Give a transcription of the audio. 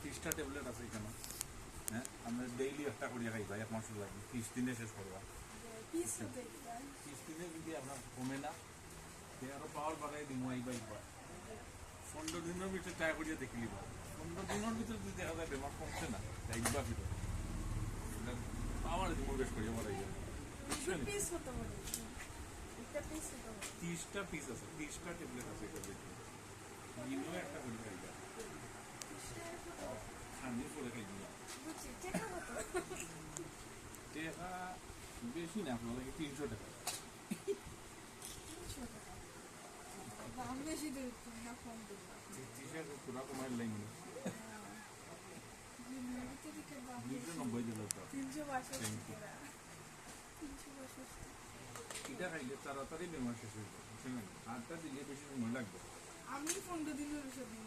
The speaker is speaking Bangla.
ত্রিশটা ট্যাবলেট আছে এখানে। হ্যাঁ, আমরা ডেইলি একটা করিয়া খাইবা, 1 মাস লাগবে, 30 দিনে শেষ করবা। 30 দিনে যদি আপনার কমে না, আরো পাওয়ার বাড়াই দিব। আইবা 15 দিনের ভিতরে ট্রাই করিয়া দেখি লিবা। 15 দিনের ভিতরে যদি দেখা যায় বেমার কমছে না, দেখবা ভিতরে আমার দিব বেশ করিয়া বাড়াই যাবে। 30টা পিস আছে, 30টা ট্যাবলেট আছে এটা দেখি। দিনও একটা করে খাইবা, খানির পরে খাই দিবা। টাকা বেশি না, আপনার লাগে 300 টাকা। পুরা কমাই লাগবে 290 দিল তো। এটা খাইলে তাড়াতাড়ি বেমার শেষ হয়ে যাবে, বুঝছেন? 8টা দিলে বেশি সময় লাগবে। আমি 15 দিনের ওষুধ নিই।